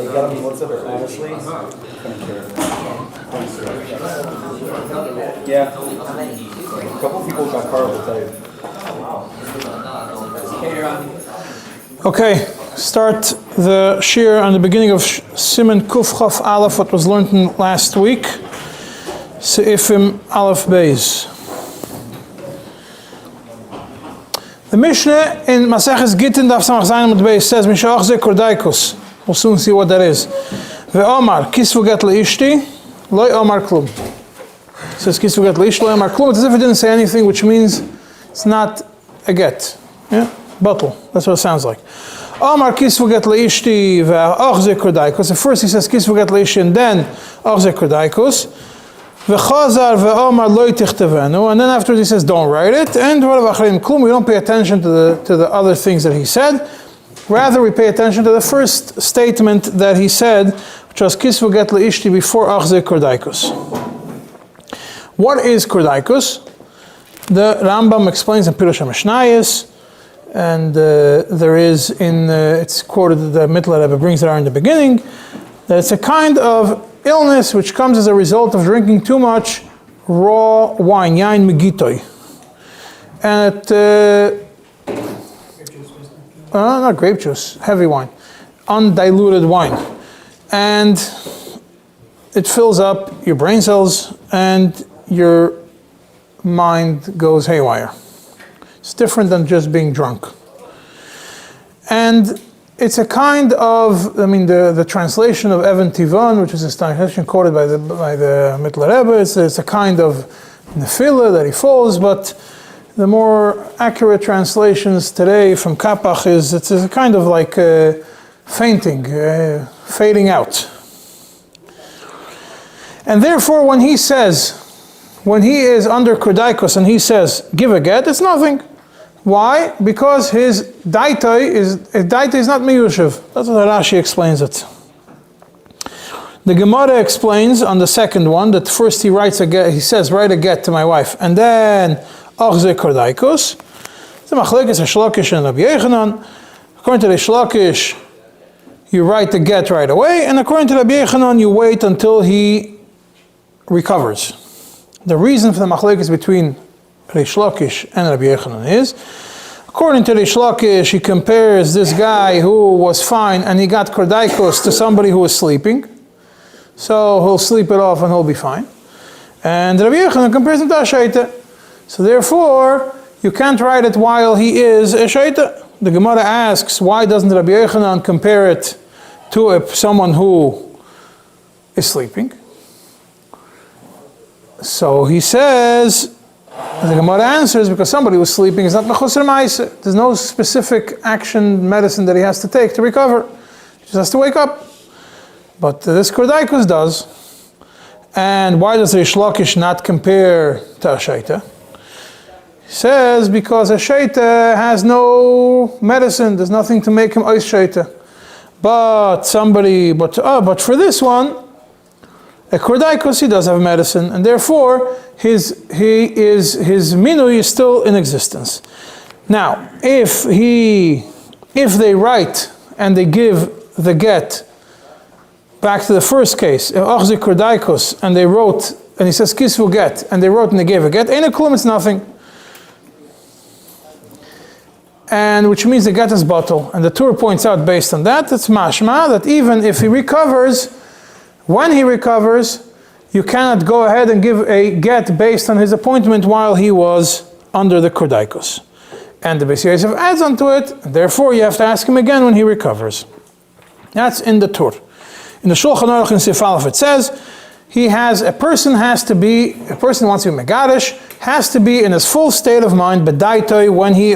You gotta be what's up, honestly. Yeah. A couple people got car will tell you. Okay, start the shir on the beginning of Siman Kuf Chaf Aleph, what was learned last week. Sa'ifim Aleph Beis. The Mishnah in Maseches Gitin Daf Samach Zayin Amud Beis says, Mishach Ze Kordaikus. We'll soon see what that is. Ve'omar Kisvu Get Le'ishti Loi Omar Klum. It says Kisvu Get Le'ishti Loi Omar Klum. It's as if it didn't say anything, which means it's not a get. Yeah? Bottle. That's what it sounds like. Omar Kisvu Get Le'ishti Ve'ach Ze Kordaikus. At first he says Kisvu Get Le'ishti and then Ach Ze Kordaikus. V'chazar ve'omar Loi Tichtevenu. And then afterwards he says don't write it. And we don't pay attention to the other things that he said. Rather, we pay attention to the first statement that he said, which was Kisvu Get Le'ishti before Ach Ze Kordaikus. What is Kordaikus? The Rambam explains in Pirush HaMishnayos, and there is it's quoted, the Mittler Rebbe brings it out in the beginning, that it's a kind of illness which comes as a result of drinking too much raw wine, yain megitoi. And not grape juice, heavy wine, undiluted wine. And it fills up your brain cells and your mind goes haywire. It's different than just being drunk. And it's a kind of, the translation of Evan Tivan, which is a translation quoted by the Mittler Rebbe, it's a kind of nefila that he falls, but the more accurate translations today from Kapach is it's a kind of like fainting, fading out. And therefore when he is under Kordaikus and he says, give a get, it's nothing. Why? Because his daitoi is not miyushiv. That's what Rashi explains it. The Gemara explains on the second one that first he writes a get, he says, write a get to my wife, and then Ach Ze Kordaikus. The machlekes Shlokish and Rabbi Yechanan. According to the Shlokish, you write the get right away, and according to Rabbi Yechanan, you wait until he recovers. The reason for the machlekes between Reish Lakish and Rabbi Yechanan is, according to Reish Lakish, he compares this guy who was fine and he got Kordaikus to somebody who was sleeping, so he'll sleep it off and he'll be fine. And Rabbi Yechanan compares him to a shaita. So therefore, you can't write it while he is a shaita. The Gemara asks, why doesn't Rabbi Yechanan compare it to someone who is sleeping? So he says, the Gemara answers, because somebody who's sleeping is not mechusar ma'aseh. There's no specific action, medicine that he has to take to recover. He just has to wake up. But this Kordaikus does. And why does Reish Lakish not compare to a shaita? He says, because a shaita has no medicine. There's nothing to make him ois shaita. But for this one, a Kordaikus, he does have medicine, and therefore his minui is still in existence. Now, if they write and they give the get back to the first case, if Ach Ze Kordaikus, and they wrote, and he says Kisvu get, and they wrote and they gave a get, ain't a klum, it's nothing. And which means the get is bottle. And the Torah points out based on that, it's mashma, that even if he recovers, when he recovers, you cannot go ahead and give a get based on his appointment while he was under the Kordaikus. And the Beis Yosef adds onto it, therefore you have to ask him again when he recovers. That's in the Torah. In the Shulchan Aruch in Sif Aleph it says, a person wants to be Megadish, has to be in his full state of mind, bedaitoi, when he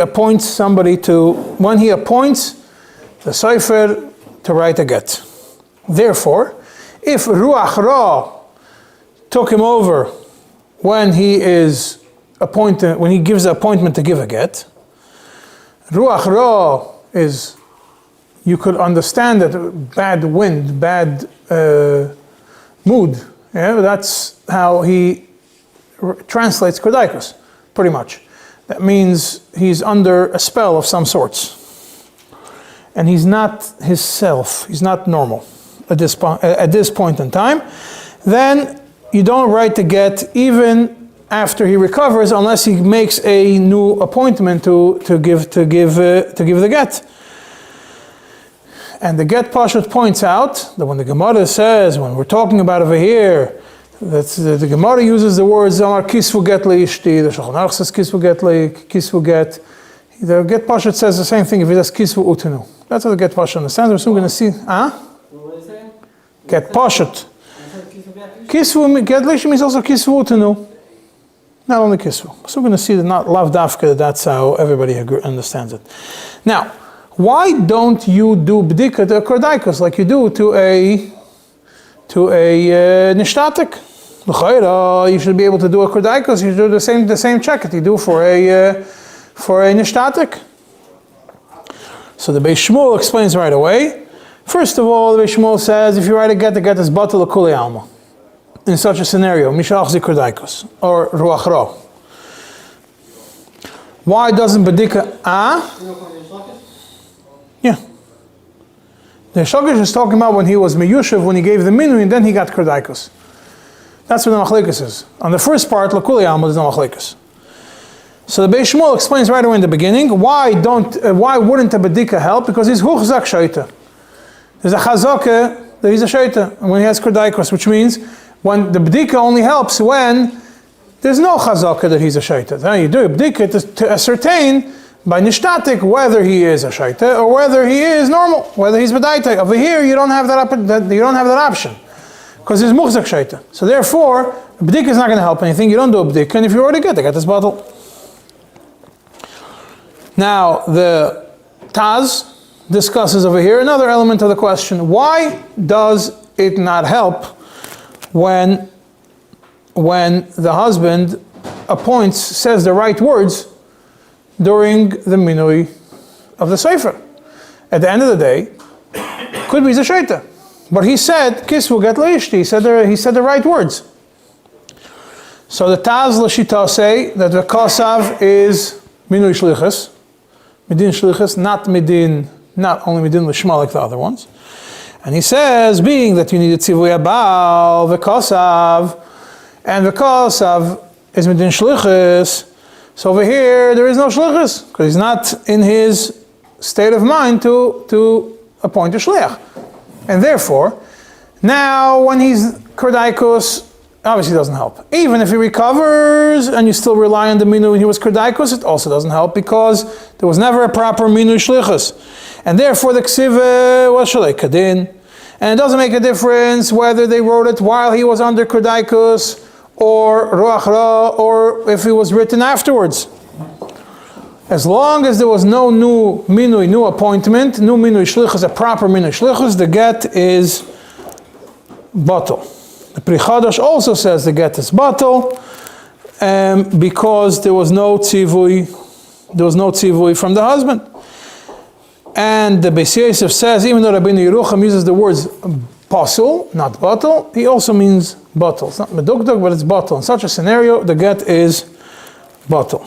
appoints the Sefer to write a get. Therefore, if Ruach Ra took him over when he gives the appointment to give a get, Ruach Ra is, you could understand that bad wind, bad mood. Yeah, that's how he translates Kordaikus, pretty much. That means he's under a spell of some sorts. And he's not his self, he's not normal. at this point in time, then you don't write the get even after he recovers, unless he makes a new appointment to give the get. And the get pashut points out that when the Gemara says, when we're talking about over here, that the Gemara uses the words Amar kisvu get leishti, the Shulchan Aruch says kisvu get. The get pashut says the same thing if it says kisvu utenu. That's how the get pashut understands. We're soon going to see. What is it? Get pashut. Kisvu get leishti means also kisvu utenu. Not only kisvu. So we're going to see that not lav dafka. That's how everybody understands it. Now, why don't you do bdika to a kordaikos like you do to a nishtatik? You should be able to do a kordaikos. You should do the same check that you do for a nishtatik. So the Beis Shmuel explains right away. First of all, the Beis Shmuel says if you write a get, the get is batal l'kulei alma. In such a scenario, mishach zi kordaikos or ruach ra. Why doesn't bdika Yeah. The Shogish is talking about when he was meyushav, when he gave the minui, and then he got kordaikos. That's what the machlekes is. On the first part, l'kulei alma, there's no machlekes. So the Beis Shmuel explains right away in the beginning why wouldn't a bedika help? Because he's huchzak shaita. There's a chazaka that he's a shaita, and when he has kordaikos, which means when the bedika only helps when there's no chazaka that he's a shaita. Then you do a bedika to ascertain by nishtatik whether he is a shaita or whether he is normal, whether he's bedaita. Over here, you don't have that option because he's muchzak shaita. So therefore, a bedika is not going to help anything. You don't do a bedika, and if you already get this bottle. Now the Taz discusses over here another element of the question: why does it not help when the husband says the right words during the minui of the sefer? At the end of the day, could be the shaita, but he said kisvu get leishti. He said the right words. So the Taz l'shita say that the kosav is minui shlichus, midin shlichus, not only midin l'shma like the other ones. And he says, being that you need a tzivui abal v'kosav, and v'kosav is midin shlichus. So over here, there is no shlichus, because he's not in his state of mind to appoint a shliach. And therefore, now when he's kordaikos, obviously doesn't help. Even if he recovers and you still rely on the minu when he was kordaikos, it also doesn't help because there was never a proper minu shlichus. And therefore the ksiva was shalei kadin. And it doesn't make a difference whether they wrote it while he was under kordaikos or ruach ra, or if it was written afterwards. As long as there was no new minui, new appointment, new minui shlichus, a proper minui shlichus, the get is batal. The Pri Chadash also says the get is batal because there was no tzivui from the husband. And the Beis Yosef says, even though Rabbeinu Yerucham uses the words pasul, not batal, he also means batal. It's not medukduk, but it's batal. In such a scenario, the get is batal.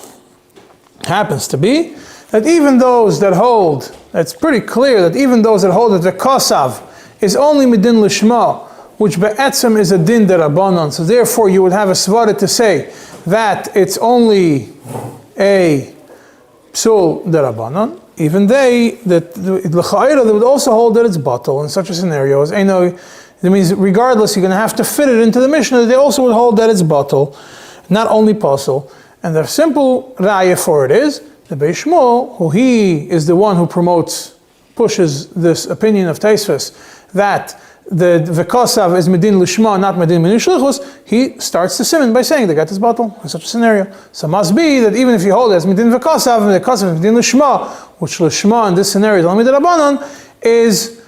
Happens to be that even those that hold, it's pretty clear that even those that hold that the kosav is only midin lishma, which be'etzem is a din derabanan, so therefore you would have a svara to say that it's only a psul derabanan. Even they would also hold that it's batal in such a scenario. As it means regardless, you're going to have to fit it into the Mishnah. They also would hold that it's batal, not only pasul. And the simple raya for it is the Beis Shmuel, who he is the one who pushes this opinion of Taisvus that the v'kosav is medin lishma, not medin minu shlichus. He starts the siman by saying the get is batal in such a scenario. So it must be that even if you hold it as medin v'kosav, and the kosav is medin lishma, which lishma in this scenario, the lamid rabbanon, is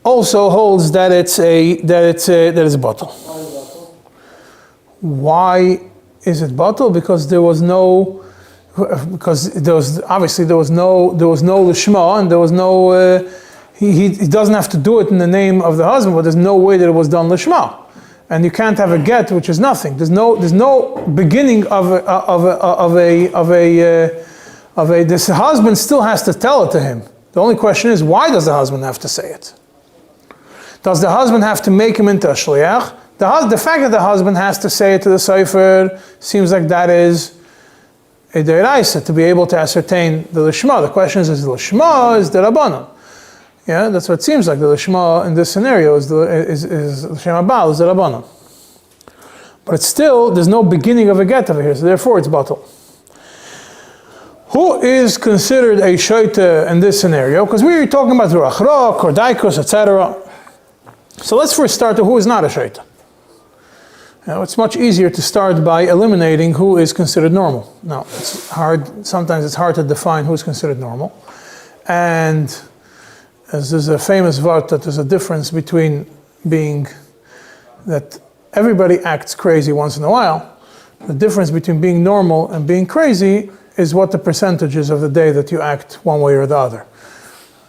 also holds that it's batal. Why is it batal? Because there was no lishma, and there was no. He doesn't have to do it in the name of the husband, but there's no way that it was done lishma, and you can't have a get which is nothing. There's no beginning of a. This husband still has to tell it to him. The only question is, why does the husband have to say it? Does the husband have to make him into a shliach? The fact that the husband has to say it to the sefer seems like that is a deraisa, to be able to ascertain the lishma. The question is the lishma is the rabbanon? Yeah, that's what it seems like. The lishma in this scenario is l'shem habal, is the rabbanon. But it's still, there's no beginning of a get over here, so therefore it's batal. Who is considered a shaita in this scenario? Because we were talking about ruachra, kordaikos, etc. So let's first start with who is not a shaita. Now, it's much easier to start by eliminating who is considered normal. Now, it's hard, sometimes it's hard to define who is considered normal. And as there's a famous vart that there's a difference between being that everybody acts crazy once in a while. The difference between being normal and being crazy is what the percentage is of the day that you act one way or the other.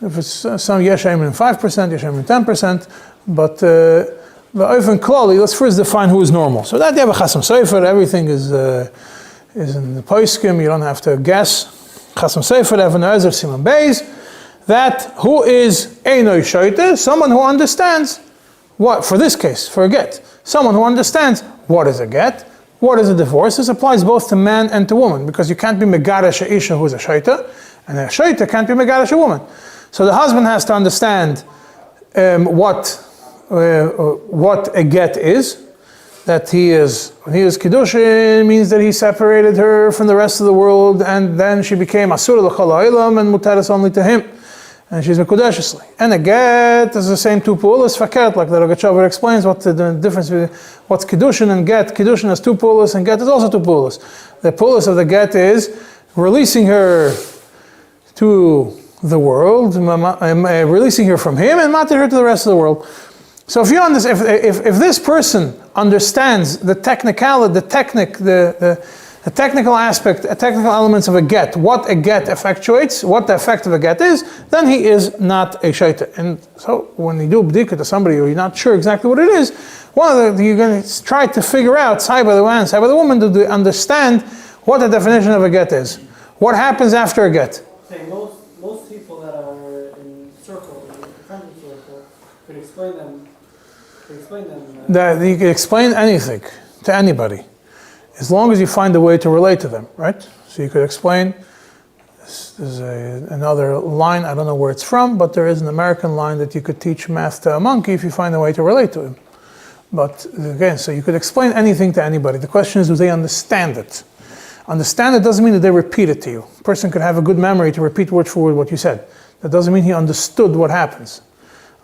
If it's some yeshem in 5%, yeshem in 10%, but the oven klali, let's first define who is normal. So that you have a chasam sefer, everything is in the poiskim, you don't have to guess. Chasam sefer, even ezer siman beis, that who is einoi shoyte, someone who understands what, for this case, for a get, someone who understands what is a get, what is a divorce. This applies both to man and to woman, because you can't be megaresh a isha who is a shaita, and a shaita can't be megaresh a woman. So the husband has to understand what a get is, that when he is kiddushin, means that he separated her from the rest of the world, and then she became asur l'chol ha'olam and mutaris only to him, and she's mekudeshesly. And a get is the same two pulas fakert, like the Rogachover explains what the difference between what's kiddushin and get. Kiddushin has two pulas, and get is also two pulas. The pulas of the get is releasing her to the world, releasing her from him, and matir her to the rest of the world. So if you understand, if this person understands the technical aspect, the technical elements of a get, what a get effectuates, what the effect of a get is, then he is not a shaita. And so when you do bdika to somebody or you're not sure exactly what it is, you're going to try to figure out, side by the man, side by the woman, to understand what the definition of a get is. What happens after a get? Say most people that are in circle, in the friendly circle, could explain them. That you can explain anything to anybody, as long as you find a way to relate to them, right? So you could explain, there's another line, I don't know where it's from, but there is an American line that you could teach math to a monkey if you find a way to relate to him. But again, so you could explain anything to anybody. The question is, do they understand it? Understand it doesn't mean that they repeat it to you. A person could have a good memory to repeat word for word what you said. That doesn't mean he understood what happens.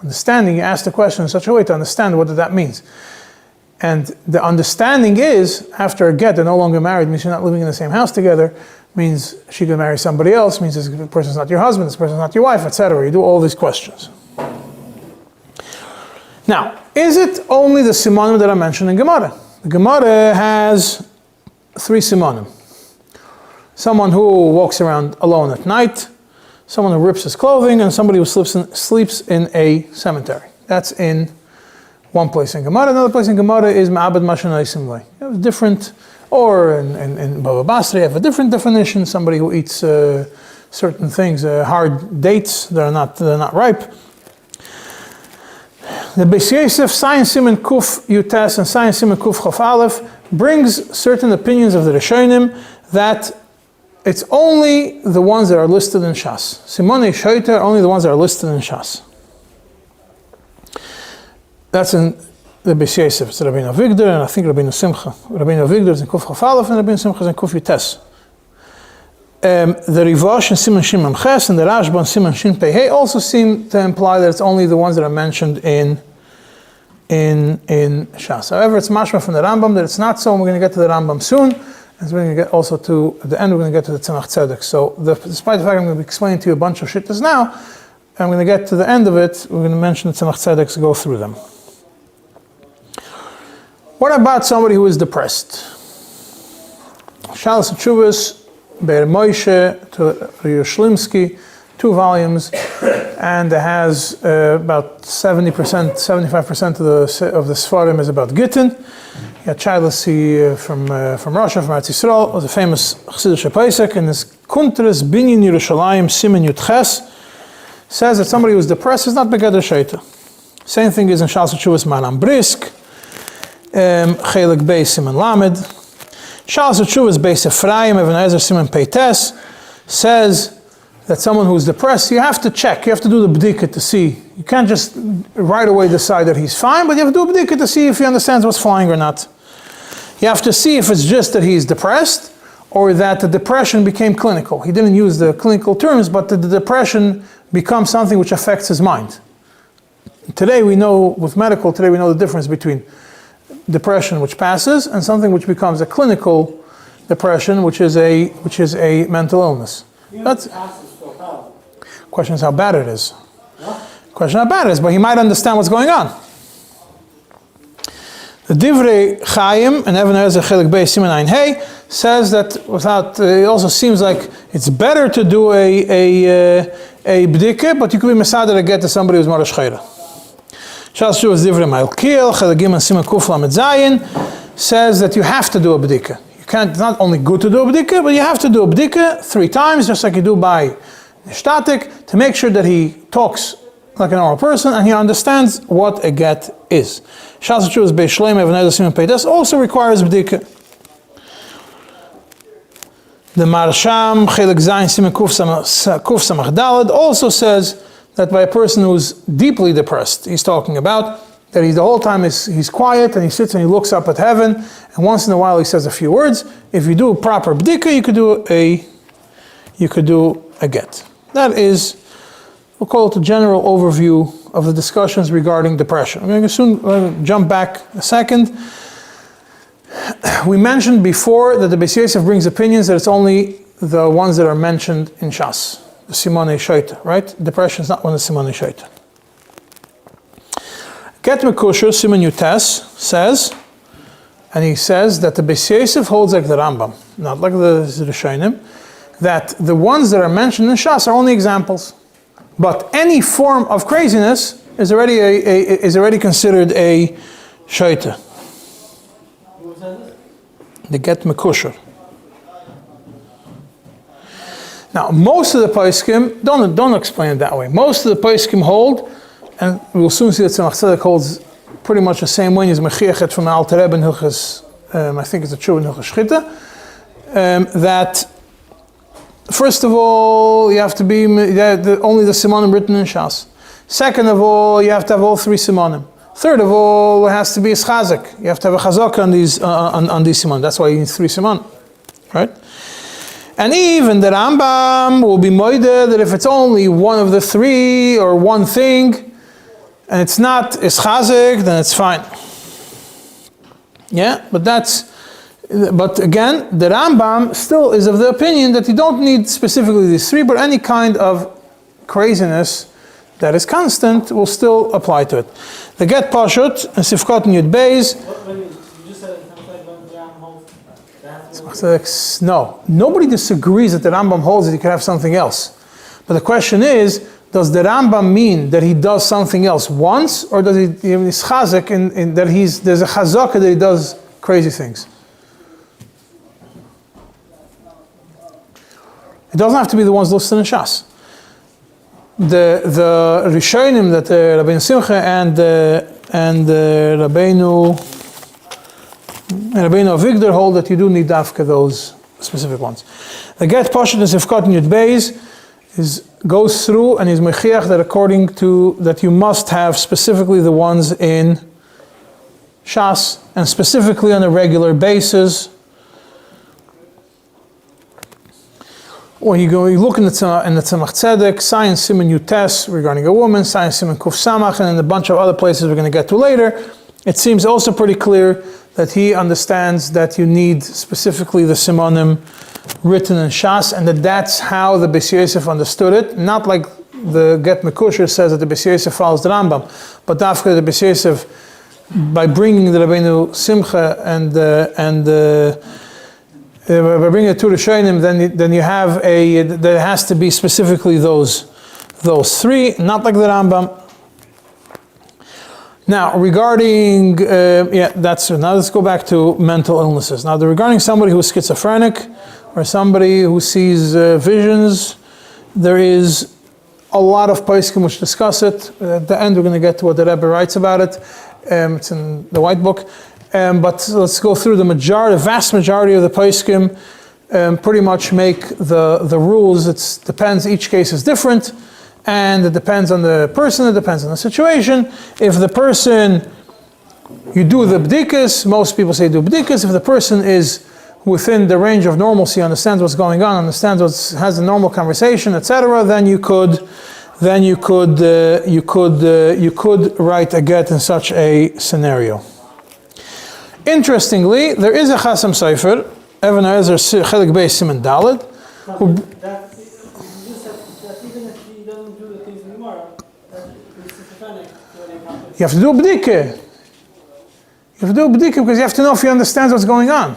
Understanding, you ask the question in such a way to understand what that means. And the understanding is, after a get, they're no longer married, means you're not living in the same house together, means she can marry somebody else, means this person's not your husband, this person's not your wife, etc. You do all these questions. Now, is it only the simanim that I mentioned in Gemara? The Gemara has 3 simanim. Someone who walks around alone at night, someone who rips his clothing, and somebody who sleeps in a cemetery. That's in one place in Gemara. Another place in Gemara is Ma'abed Mashanai Simlei. You have different, or in Baba Basra, you have a different definition. Somebody who eats certain things, hard dates that are not ripe. The Beis Yosef, Sayin Siman Kuf Yutes and Sayin Siman Kuf Chof Aleph brings certain opinions of the Rishonim that it's only the ones that are listed in Shas. Simonei Shoyte are only the ones that are listed in Shas. That's in the Beis Yosef. It's Rabbeinu Avigdor and I think Rabbeinu Simcha. Rabbeinu Avigdor is in Kuf Chof Aleph and Rabbeinu Simcha is in Kuf Yutes. The Rivosh and Siman Shin Mem Ches and the Rashba and Siman Shin Pei Hei also seem to imply that it's only the ones that are mentioned in Shas. However, it's mashma from the Rambam that it's not so, and we're going to get to the Rambam soon. And we're going to get also to, at the end, we're going to get to the Tzemach Tzedek. So, despite the fact I'm going to be explaining to you a bunch of shittas now, I'm going to get to the end of it, we're going to mention the Tzemach Tzedek, so go through them. What about somebody who is depressed? Shalas Tshuvas, Be'er Moshe, to Yerushalimsky, 2 volumes, and it has about 70%, 75% of the Sfarim is about Gitin. Childlessy from Russia, from Eretz Yisrael, was a famous Chassidish Pesach, and his Kuntres Binyan Yerushalayim Siman Yud Ches says that somebody who's depressed is not Begeder Shaita. Same thing is in Shas Tshuvas Maram Brisk, Chelik Beis Siman Lamed. Shas Tshuvas Beis Ephraim, Even Ezer Siman Peites, says that someone who's depressed, you have to check, you have to do the bdika to see. You can't just right away decide that he's fine, but you have to do a bdika to see if he understands what's flying or not. You have to see if it's just that he's depressed, or that the depression became clinical. He didn't use the clinical terms, but the depression becomes something which affects his mind. Today we know, with medical, today we know the difference between depression which passes and something which becomes a clinical depression, which is a mental illness. That's question is how bad it is. Question how bad it is, but he might understand what's going on. The Divrei Chaim and Even Ezer Chelik Beis Siman Ein Hey says that without it also seems like it's better to do a bdike, but you could be mesader to get to somebody who's marash chayra. Shas Tshuvas Divrei Malkiel Chelik Gimel Siman Kuf Lamed Zayin says that you have to do a bdike. You can't. It's not only good to do a bdike, but you have to do a bdike 3 times, just like you do by nishtatik, to make sure that he talks like a normal person and he understands what a get is. Shas Tshuvas Beis Shleim Even Ezer Siman Peites also requires bdike. The Marsham Chelik Zayin Siman Kuf Samach Daled also says that by a person who's deeply depressed, he's talking about that the whole time he's quiet and he sits and he looks up at heaven, and once in a while he says a few words. If you do a proper bdika, you could do a get. That is, we'll call it a general overview of the discussions regarding depression. I'm going to soon jump back a second. We mentioned before that the Beis Yosef brings opinions that it's only the ones that are mentioned in Shas, the Simanei Shaita, right? Depression is not one of the Simanei Shaita. Get Mekusher, Siman Yutes, says, and he says that the Beis Yosef holds like the Rambam, not like the Rishonim, that the ones that are mentioned in Shas are only examples. But any form of craziness is already considered a Shaita. The Get Mekusher. Now, most of the Poskim don't explain it that way. Most of the Poskim hold, and we'll soon see that Tzemach Tzedek holds pretty much the same way as Mechiachet from the Alter Rebbe in Hilchas, I think it's a Tshuva in Hilchas Shchita, that first of all, you have to be only the Simanim written in Shas. Second of all, you have to have all 3 Simanim. Third of all, it has to be a chazak. You have to have a chazak on these Simanim. That's why you need 3 Simanim, right? And even the Rambam will be moide that if it's only one of the 3 or one thing, and it's not ischazek, then it's fine. Yeah, but again, the Rambam still is of the opinion that you don't need specifically these 3, but any kind of craziness that is constant will still apply to it. The Get Pashut and Sifkot and Yud Beis. You just said it. No, nobody disagrees that the Rambam holds that he could have something else. But the question is, does the Rambam mean that he does something else once, or does he's chazak in that there's a chazaka that he does crazy things? It doesn't have to be the ones listed in Shas. The Rishonim that Rabbeinu Simcha and Rabbeinu Avigdor hold that you do need dafka those specific ones. The Get Pashut and Sifkot and Yud Beis goes through and is mechiach that according to that you must have specifically the ones in Shas and specifically on a regular basis. Or you look in the Tzemach Tzedek, Science Siman Yutes regarding a woman, Science Siman Kuf Samach, and in a bunch of other places we're going to get to later. It seems also pretty clear that he understands that you need specifically the Simanim written in Shas, and that's how the Beis Yosef understood it. Not like the Get Mekusher says that the Beis Yosef follows the Rambam, but after the Beis Yosef, by bringing the Rabbeinu Simcha and by bringing it to the Rishonim, then you have there has to be specifically those 3, not like the Rambam. Now, regarding now let's go back to mental illnesses. Now, regarding somebody who's schizophrenic or somebody who sees visions, there is a lot of poskim which discuss it. At the end, we're going to get to what the Rebbe writes about it. It's in the White Book. But let's go through the vast majority of the poskim. Pretty much make the rules. It depends. Each case is different, and it depends on the person. It depends on the situation. If the person, you do the bdikas, most people say do bdikas. If the person is within the range of normalcy, understands what's going on, understands has a normal conversation, etc., then you could write a get in such a scenario. Interestingly, there is a chasam sofer, Even Ezer Chelik Beis Siman Daled. You just said that even if he doesn't do the things anymore, it's schizophrenic when it happens. You have to do a bdike. You have to do a bdike because you have to know if he understands what's going on.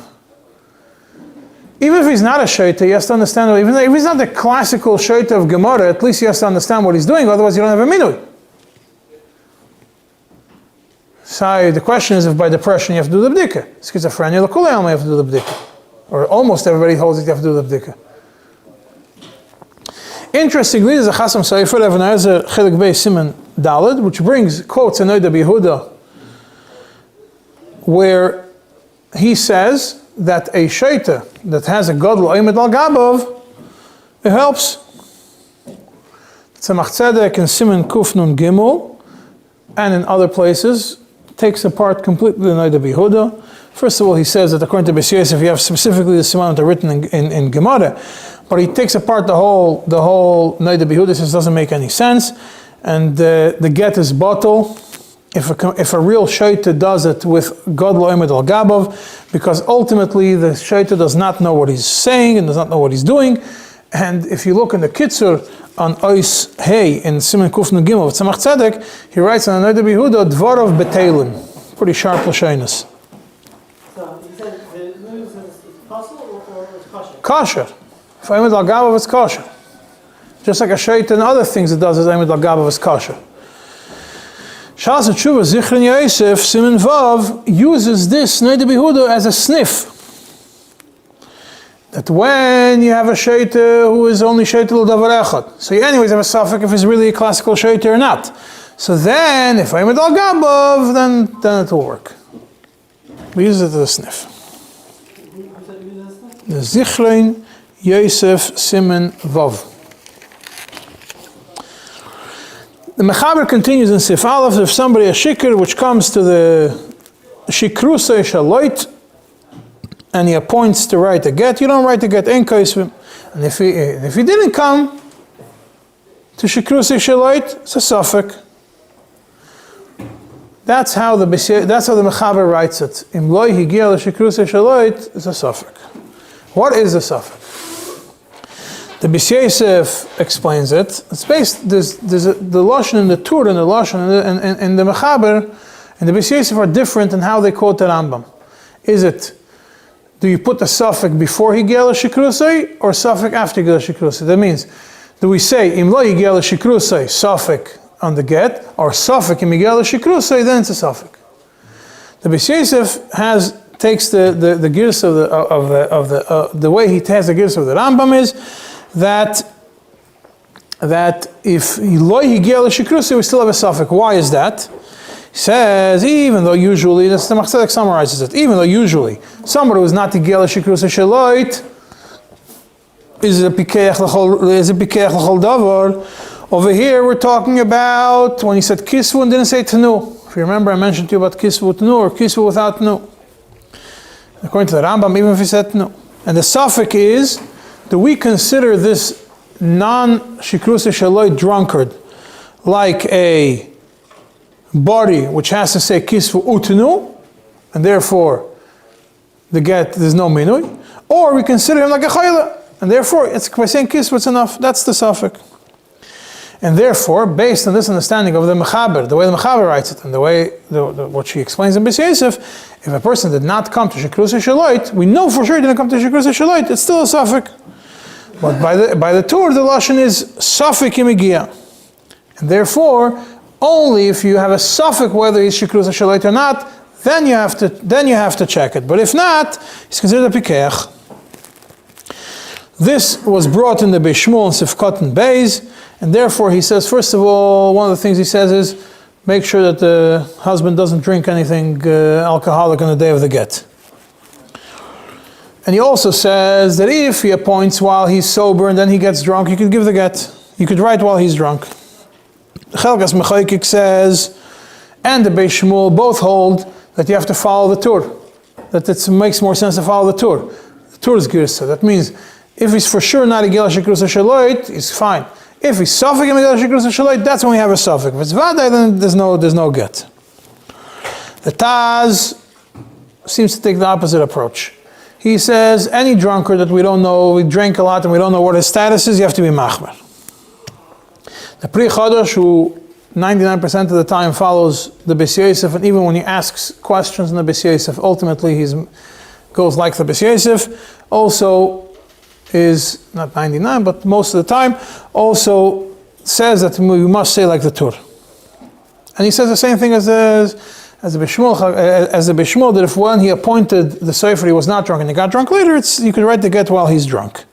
Even if he's not a shaita, he has to understand. Even if he's not the classical shaita of Gemara, at least he has to understand what he's doing. Otherwise, you don't have a minui. So the question is if by depression you have to do the bdika. Schizophrenia, l'kulei alma you have to do the bdika. Or almost everybody holds it you have to do the bdika. Interestingly, there's a chasam sofer, Even Ezer Chelik Beis Siman Daled, which quotes a Noida B'Yehuda, where he says that a shaita that has a gadol oimed al gabav, it helps. Tzemach Tzedek in Siman Kuf Nun Gimel, and in other places, takes apart completely the Noida B'Yehuda. First of all, he says that according to Beis Yosef, you have specifically the Siman that are written in Gemara, but he takes apart the whole Noida B'Yehuda, says it doesn't make any sense, and the get is bottle. If a real shaita does it with gadol oimed al gabav, because ultimately the shaita does not know what he's saying and does not know what he's doing. And if you look in the Kitzur on Ois Hey in Siman Kuf Nun Gimel of Tzemach Tzedek, he writes on Noida B'Yehuda dvarav betelim, pretty sharp lashonos. So he said the news is possible or it's kosher? Kosher. If oimed al gabav, it's kosher. Just like a shaita and other things it does is oimed al gabav is kosher. Shalas Tshuva Zichron Yosef Siman Vav uses this Noida B'Yehuda as a sniff. That when you have a shaita who is only shaita l'davar echad, so you anyways have a suffix if he's really a classical shaita or not. So then, if oimed al gabav, then it will work. We use it as a sniff. The Zichron Yosef Siman Vav. The Mechaber continues in Sif Aleph, if somebody a shikr which comes to the shikrusay shaloit, and he appoints to write a get, you don't write a get en kaisvim. And if he didn't come to shikrusay shaloit, it's a suffix. That's how the Mechaber writes it. Im loy higia le shikrusay shaloit is a suffix. What is a suffix? The Beis Yosef explains it. It's based, the Lashon and the Tur and the Lashon and the Mechaber and the Beis Yosef are different in how they quote the Rambam. Do you put the suffix before Higia Shikrusay or suffix after Higia Shikrusay? That means, do we say Im lo Higia Shikrusay suffix on the get or suffix Im Higia Shikrusay, then it's a suffix. The Beis Yosef takes the gears of the way he has the gears of the Rambam is that if loy higia l'shikrusi, we still have a suffix. Why is that? He says, even though usually, the Tzemach Tzedek summarizes it, even though usually somebody who is not higia l'shikrusi shaloit is a pikeach l'chol davar. Over here we're talking about when he said kisvu and didn't say tenu. If you remember, I mentioned to you about kisvu tenu or kisvu without tenu. According to the Rambam, even if he said tenu. And the suffix is, do we consider this non-shikrusay shaloit drunkard like a body which has to say kisvu utenu, and therefore there's no minui, or we consider him like a chayla, and therefore it's by saying kisvu it's enough. That's the suffix. And therefore, based on this understanding of the Mechaber, the way the Mechaber writes it, and the way what she explains in Beis Yosef, if a person did not come to shikrusay shaloit, we know for sure he didn't come to shikrusay shaloit. It's still a suffix. But by the Tur, the Lashon is suffix imigia. And therefore, only if you have a suffix whether he's shikrusay shaloit or not, then you have to check it. But if not, he's considered a pikeach. This was brought in the Beis Shmuel and Sifkot and Beis, And therefore he says, first of all, one of the things he says is, make sure that the husband doesn't drink anything alcoholic on the day of the get. And he also says that if he appoints while he's sober and then he gets drunk, you could give the get. You could write while he's drunk. Chelkas Mechaykik says, and the Beis Shmuel both hold that you have to follow the Tur. That it makes more sense to follow the Tur. The Tur is Girsa. That means if he's for sure not a Gila Shekrusa Shaloit, he's fine. If he's Safek in Gila Shekrusa Shaloit, that's when we have a Safek. If it's Vadai, then there's no get. The Taz seems to take the opposite approach. He says, any drunkard that we don't know, we drank a lot and we don't know what his status is, you have to be machmer. The Pri Chodosh, who 99% of the time follows the Beis Yosef, and even when he asks questions in the Beis Yosef, ultimately he goes like the Beis Yosef, also is, not 99, but most of the time, also says that we must say like the Tur. And he says the same thing as the Beis Shmuel, that if when he appointed the Sefer he was not drunk and he got drunk later, you could write the get while he's drunk.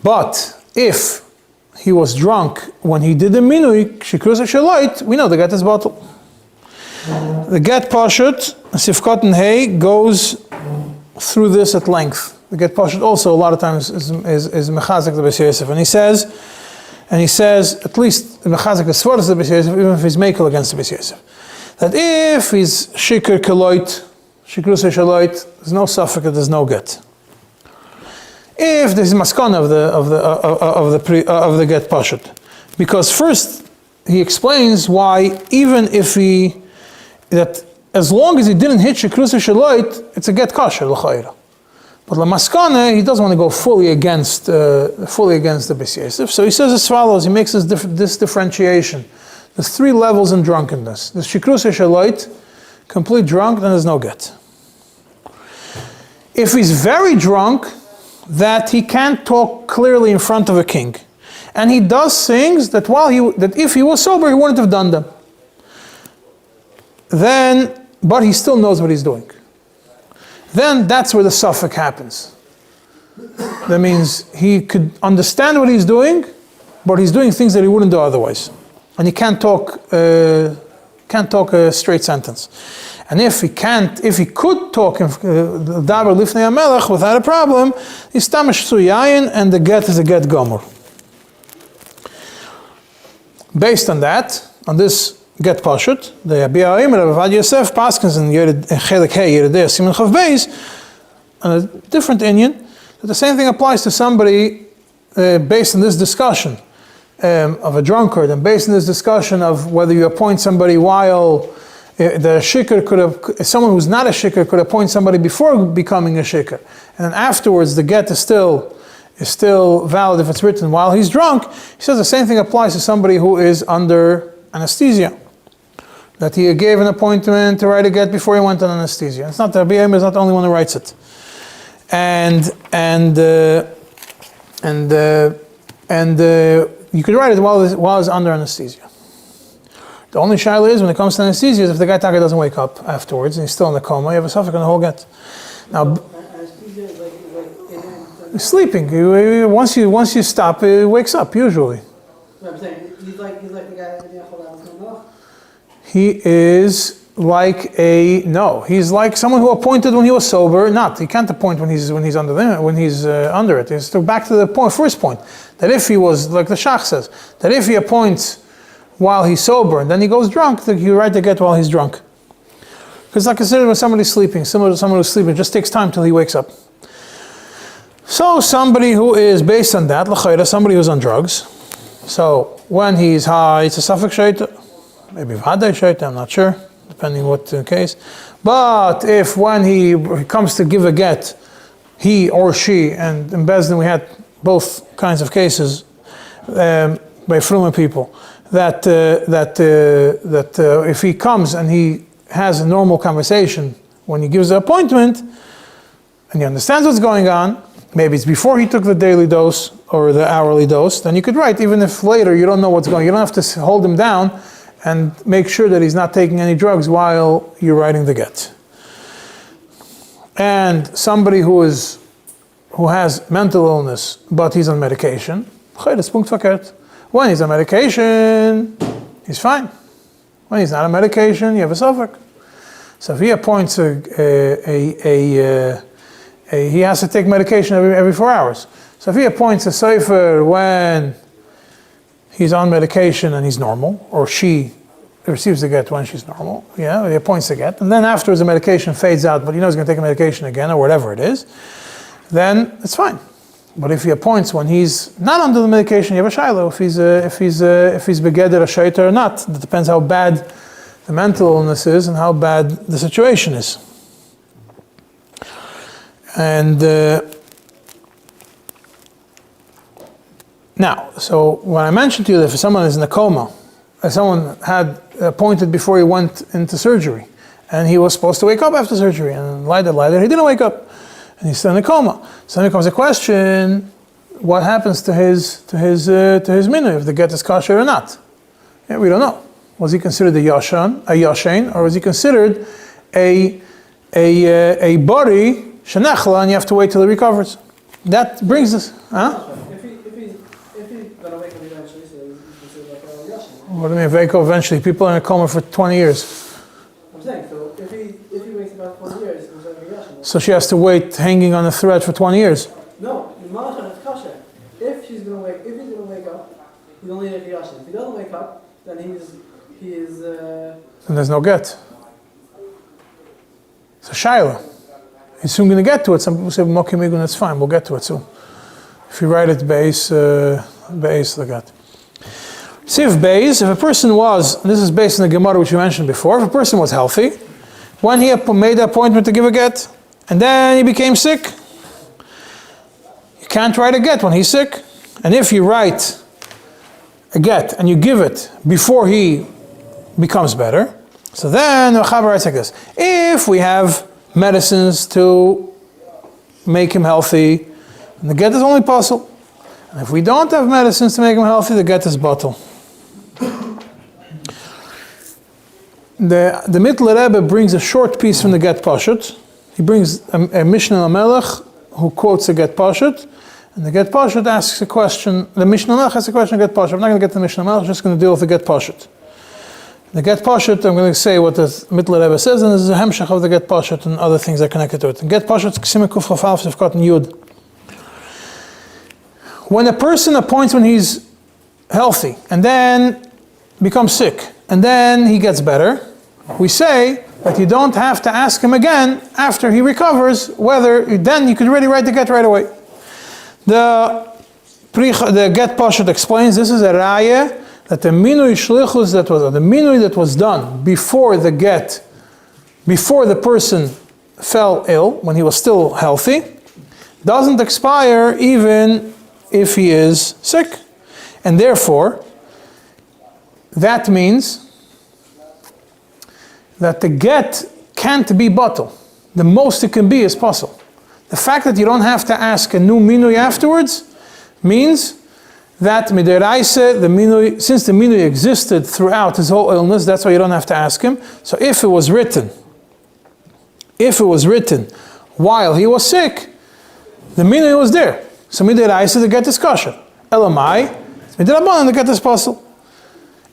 But if he was drunk when he did the minui, Shikrus Shaloit, we know the get is bottle. The get Pashut, Sifkot and Hay, goes through this at length. The get Pashut also a lot of times is Mechazik the Beis Yosef. And he says, at least Mechazik is Svaras the Beis Yosef, even if he's Mekel against the Beis Yosef, that if he's Shikr Keloit, Shikrus Shaloit, there's no suffix, there's no get. If there's maskana of the get pashut, because first he explains why even if that as long as he didn't hit Shikrus Shaloit, it's a get kosher l'chayra. But la maskana, he doesn't want to go fully against the Beis Yosef. So he says as follows. He makes this differentiation. There's 3 levels in drunkenness. There's Shikrus Shaloit, complete drunk, then there's no get. If he's very drunk, that he can't talk clearly in front of a king, and he does things that if he was sober he wouldn't have done them. But he still knows what he's doing. Then that's where the suffix happens. That means he could understand what he's doing, but he's doing things that he wouldn't do otherwise, and he can't talk a straight sentence. And if he could talk daber lifnei hamelech without a problem, he's tamash suyayin, and the get is a get gomor. Based on this get pashut, the Abiyahim and Rav Yosef Paskins in Chelik Hey Yeridei Siman Chav Beis, and a different inyan, that the same thing applies to somebody based on this discussion of a drunkard, and based on this discussion of whether you appoint somebody while the shikr someone who's not a shikr could appoint somebody before becoming a shikr, and then afterwards the get is still valid if it's written while he's drunk. He says the same thing applies to somebody who is under anesthesia, that he gave an appointment to write a get before he went on anesthesia. It's not the BM is not the only one who writes it, and you could write it while he's under anesthesia. The only shaila is when it comes to anesthesia is if the guy taka doesn't wake up afterwards and he's still in the coma, you have a suffix on the whole get. Now, Anesthesia is like sleeping. Once you stop, he wakes up usually. I'm saying he's like the guy in the He is like he's like someone who appointed when he was sober. He can't appoint when he's under it. It's back to the first point, that if he was, like the Shach says, that if he appoints while he's sober and then he goes drunk, that you write the get while he's drunk. Because like I said, when somebody's sleeping, similar to someone who's sleeping, it just takes time till he wakes up. So somebody who is based on that, l'chayra, somebody who's on drugs, so when he's high, it's a suffix shaita, maybe vadai shaita, I'm not sure, depending what the case. But if when he comes to give a get, he or she, and in Bezdin we had both kinds of cases by Fruma people, that if he comes and he has a normal conversation when he gives the appointment, and he understands what's going on, maybe it's before he took the daily dose or the hourly dose, then you could write, even if later you don't know what's going on. You don't have to hold him down and make sure that he's not taking any drugs while you're writing the get. And somebody who has mental illness, but he's on medication, When he's on medication, he's fine. When he's not on medication, you have a suffix. So if he appoints he has to take medication every 4 hours. So if he appoints a sefer when he's on medication and he's normal, or she receives the get when she's normal, he appoints the get, and then afterwards the medication fades out, but he knows he's going to take a medication again, or whatever it is, then it's fine. But if he appoints when he's not under the medication, you have a shiloh, if he's begeder a shaita or not. It depends how bad the mental illness is and how bad the situation is. And now, so when I mentioned to you that if someone is in a coma, if someone had appointed before he went into surgery, and he was supposed to wake up after surgery, and later, he didn't wake up, and he's still in a coma. So then becomes a question: what happens to his minui, if the get is kosher or not? Yeah, we don't know. Was he considered a yashen, or was he considered a body shenechla, and you have to wait till he recovers? That brings us, huh? If he's gonna wake up eventually, so he's considered like a yashin. What do you mean, wake up eventually? People are in a coma for 20 years. I'm saying, so if he waits about 20 years, he's considered a yashin. So she has to wait hanging on a thread for 20 years. No, in Malachan it's kosher. If he's gonna wake up, he's only a yashin. If he doesn't wake up, then he is. And there's no get. So Shaila. He's soon going to get to it. Some people say, Moki Migun, that's fine, we'll get to it soon. If you write it Beis Lagat. Siv Beis, if a person was, this is based on the Gemara which you mentioned before, if a person was healthy, when he made the appointment to give a get, and then he became sick, you can't write a get when he's sick. And if you write a get and you give it before he becomes better, so then the Chaber writes like this: if we have medicines to make him healthy, and the get is only possible. And if we don't have medicines to make him healthy, the get is bottle. The Mittler Rebbe brings a short piece from the get pashut. He brings a Mishnah Lamelech who quotes a get pashut, and the get pashut asks a question. The Mishnah Lamelech asks a question of get pashut. I'm not going to get to the Mishnah Lamelech. I'm just going to deal with the get pashut. The get pashut, I'm going to say what the Mittler Rebbe says, and this is a hemshach of the get pashut and other things that are connected to it. And get pashut, Ksimen Kuf Chaf Alef Sif Kot Yud. When a person appoints when he's healthy and then becomes sick and then he gets better, we say that you don't have to ask him again after he recovers whether then you could really write the get right away. The get pashut explains this is a raya that the minui shlichus the minui that was done before the get, before the person fell ill, when he was still healthy, doesn't expire even if he is sick. And therefore, that means that the get can't be bottle. The most it can be is possible. The fact that you don't have to ask a new minui afterwards means that midiraisa, the minui, since the minui existed throughout his whole illness, that's why you don't have to ask him. So if it was written while he was sick, the minui was there. So midiraisa, the get is kosher. Elamai, midirabanan, the get is possible.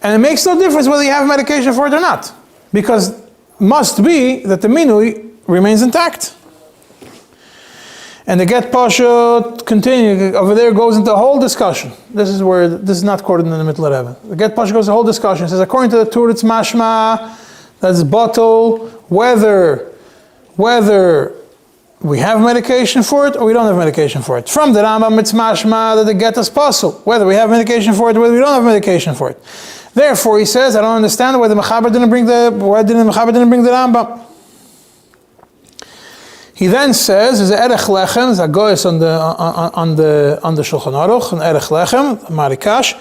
And it makes no difference whether you have medication for it or not, because must be that the minui remains intact. And the get pashut continue over there goes into a whole discussion. This is not quoted in the Mittler Rebbe. The get pashut goes into a whole discussion. It says according to the Tur it's mashma, that's bottle, whether we have medication for it or we don't have medication for it. From the Rambam it's mashma that the get is possible, whether we have medication for it or whether we don't have medication for it. Therefore, he says, I don't understand why the Mechaber didn't bring the Rambam. He then says, there's an erech lechem, there's a goyes on the Shulchan Aruch, an erech lechem, marikash,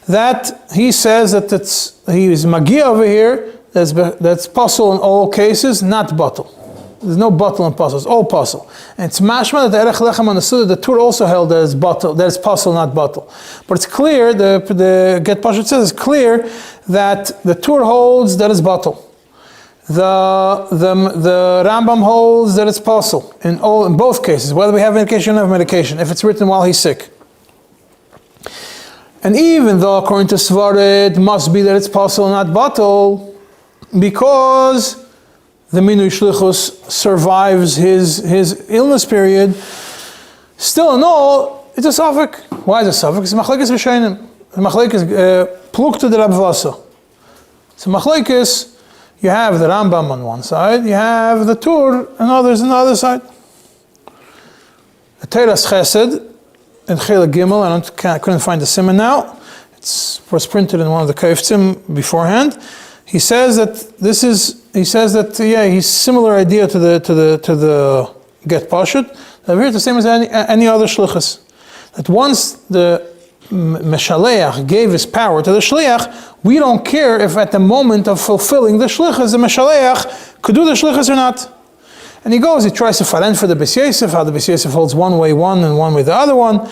that he says that he is magi over here, that's possible in all cases, not bottle. There's no bottle in puzzle, it's all puzzle. And it's mashma that the erech lechem understood that the Tur also held that it's bottle, that it's puzzle, not bottle. But it's clear, the Get Pashut says it's clear that the Tur holds that it's bottle. The Rambam holds that it's puzzle in both cases, whether we have medication or not have medication, if it's written while he's sick. And even though according to Svara it must be that it's possible, not batal, because the minui shlichus survives his illness period, still in all, it's a suffix. Why is it a suffix? It's machlekes rishonim. The machlekes plukta de Rab Vasa. So machlekes, you have the Rambam on one side, you have the Tur, and others on the other side. The Teras Chesed in Chela Gimel, I couldn't find the Siman now. It was printed in one of the Kaiftzim beforehand. He says that he's similar idea to the get pashut. It's the same as any other shlichus. That once the Meshaleach gave his power to the shliach, we don't care if at the moment of fulfilling the shlichus, the Meshaleach could do the shlichus or not. And he tries to faren for the Beis Yosef, how the Beis Yosef holds one way one and one way the other one,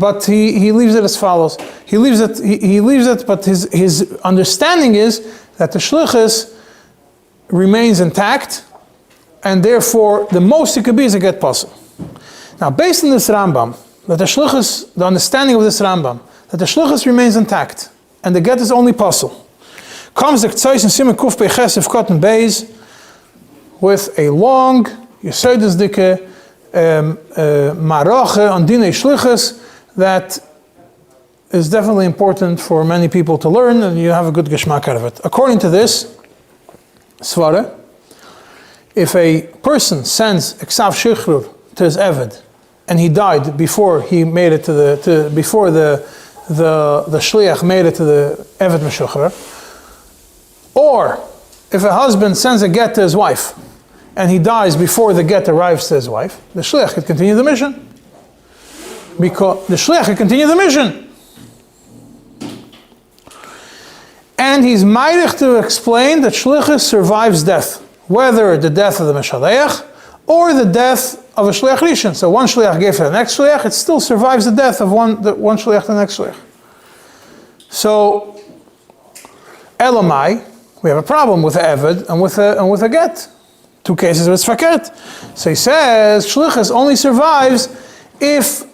but he leaves it as follows. He leaves it, but his understanding is that the shlichus remains intact, and therefore the most it could be is a get pasul. Now, based on this Rambam, that the shlichus, the understanding of this Rambam, that the shlichus remains intact, and the get is only pasul, comes the Ktsois and Siman Kuf Bechesef Cotton Beis with a long Yesodus Dike Marache on Dinei Shlichus that is definitely important for many people to learn, and you have a good geschmack out of it. According to this Svara, if a person sends Eksav Shichrur to his Eved and he died before he made it before the Shliach made it to the Eved Meshuchrer, or if a husband sends a get to his wife and he dies before the get arrives to his wife, the shliach could continue the mission. Because the shliach could continue the mission. And he's meidig to explain that shlichus survives death, whether the death of the Meshaleach or the death of a shliach rishon. So one shliach gave to the next shliach, it still survives the death of one shliach to the next shliach. So, Elamai, we have a problem with the Eved and with a get. Two cases where it's fakert. So he says shlichus only survives if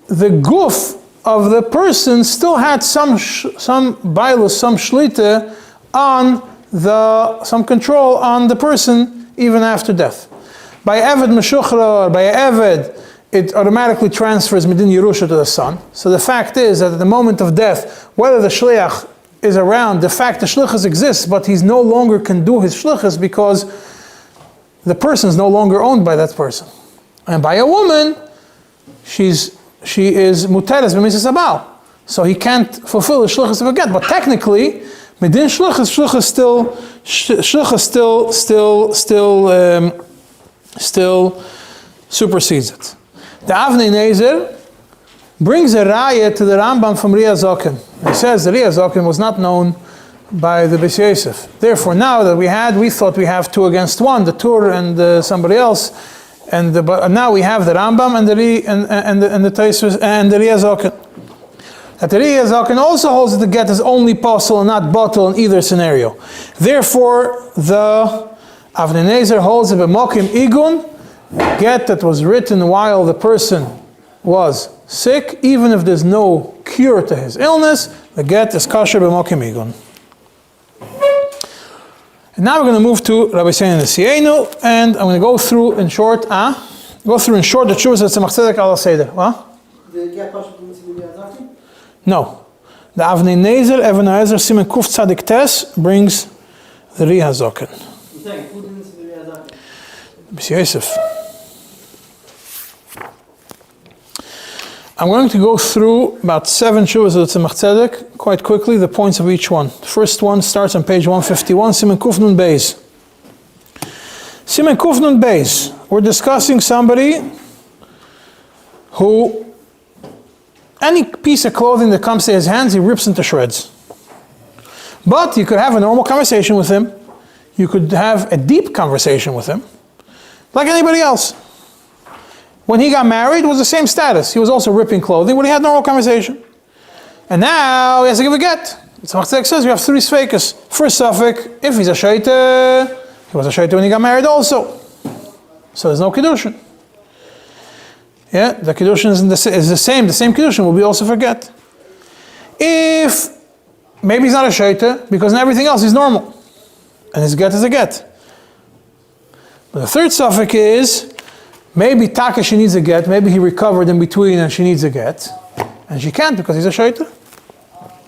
the guf of the person still had some bailus, some shlita on some control on the person even after death. By Eved Meshuchra, by Eved, it automatically transfers Medin Yerusha to the son. So the fact is that at the moment of death, whether the shliach is around, the fact the shlichus exists, but he's no longer can do his shlichus because the person is no longer owned by that person. And by a woman, she is muteres b'mitzvah sabal, so he can't fulfill the shlichus of a get. But technically, medin shlichus still supersedes it. The Avnei Nezer brings a raya to the Rambam from Riyah Zokin. He says the Riyah Zokin was not known by the Beis Yosef. Therefore, now that we thought we have 2 against 1, the Tur and somebody else, but now we have the Rambam and the Tosfos and the Riyah Zokin. That the Riyah Zokin also holds that the get is only possible and not batal in either scenario. Therefore, the Avnei Nezer holds that b'mokim igun, get that was written while the person was sick, even if there's no cure to his illness, the get is kasher b'mokim igun. And now we're going to move to Rabbi Sein Nesienu, and I'm going to go through in short the Tshuvas of Tzemach Tzedek al Seder. What? The get pashut mitzvah Yazaki? No. The Avnei Nezer, Even Ha'ezer, Siman Kuf Tzadik Tes brings the Riyah Zokin. I'm saying, who did mitzvah Yazaki? Beis Yosef. I'm going to go through about 7 Tshuvas of the Tzemach Tzedek, quite quickly, the points of each one. The first one starts on page 151, Siman Kuf Nun Beis. Siman Kuf Nun Beis. We're discussing somebody who, any piece of clothing that comes to his hands, he rips into shreds. But you could have a normal conversation with him. You could have a deep conversation with him, like anybody else. When he got married, it was the same status. He was also ripping clothing, but he had normal conversation. And now he has to give a get. Tzemach Tzedek says we have 3 sfeikas. First suffix, if he's a shaita, he was a shaita when he got married also. So there's no kiddushin. Yeah, the Kiddushin is the same Kiddushin will be also for get. If maybe he's not a shaita, because in everything else he's normal, and his get is a get. But the third suffix is, maybe Taka she needs a get, maybe he recovered in between and she needs a get, and she can't because he's a shaita.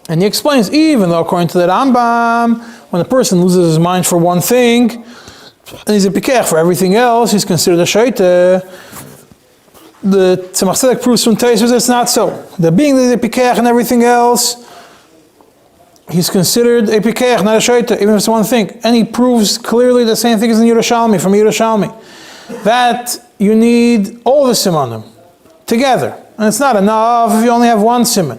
And he explains, even though according to the Rambam, when a person loses his mind for one thing, and he's a pikech for everything else, he's considered a shaita. The Tzemach Tzedek proves from Tosfos it's not so. The being that he's a pikech and everything else, he's considered a pikech, not a shaita, even if it's one thing. And he proves clearly the same thing as in Yerushalmi, from Yerushalmi, that you need all the simanim together. And it's not enough if you only have one siman.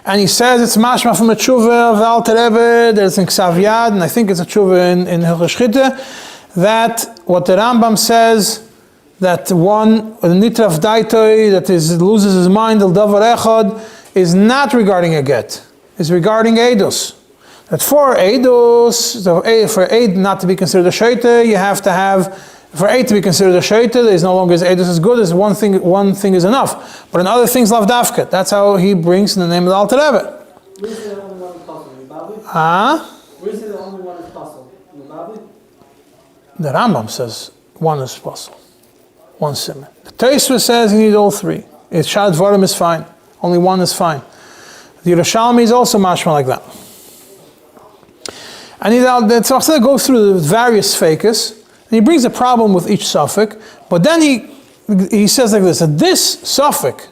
And he says it's mashma from a tshuva of the Alter Rebbe, there's in Ksav Yad, and I think it's a tshuva in Hilchos Shchita, that what the Rambam says, that one, the nitraf daitoi, that loses his mind, al davar echad, is not regarding a get, is regarding eidos. That for eidos, for eid not to be considered a shaita, you have to have, for eid to be considered a shaita, there is no longer eidos as good as one thing is enough. But in other things, lav dafka. That's how he brings in the name of the Alter Rebbe. Where is the only one possible? In Babli? Ah? Where is the only one is possible? In the Babli? The Rambam says one is possible. One siman. The Tosfos says you need all three. It's Shad Varim is fine. Only one is fine. The Yerushalmi is also mashma like that. And the Tzemach Tzedek goes through the various fakes, and he brings a problem with each suffix, but then he says like this, that this suffix,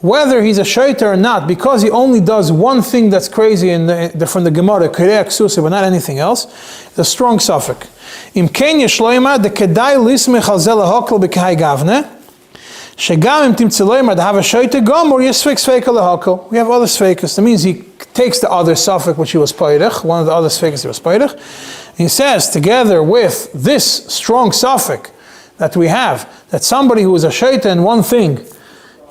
whether he's a shaita or not, because he only does one thing that's crazy from the Gemara, Kirei Ksusi, but not anything else, it's a strong suffix. Im ken yeshloima de kedai lismech al zel ha'hokol b'kehai gavne, shegam im timtzeloima de have a shaita gomor yesfek sveika lehokol. We have other sveikas. That means he takes the other suffix which he was pairich, one of the other sveikas he was pairich. He says, together with this strong suffix that we have, that somebody who is a shaita in one thing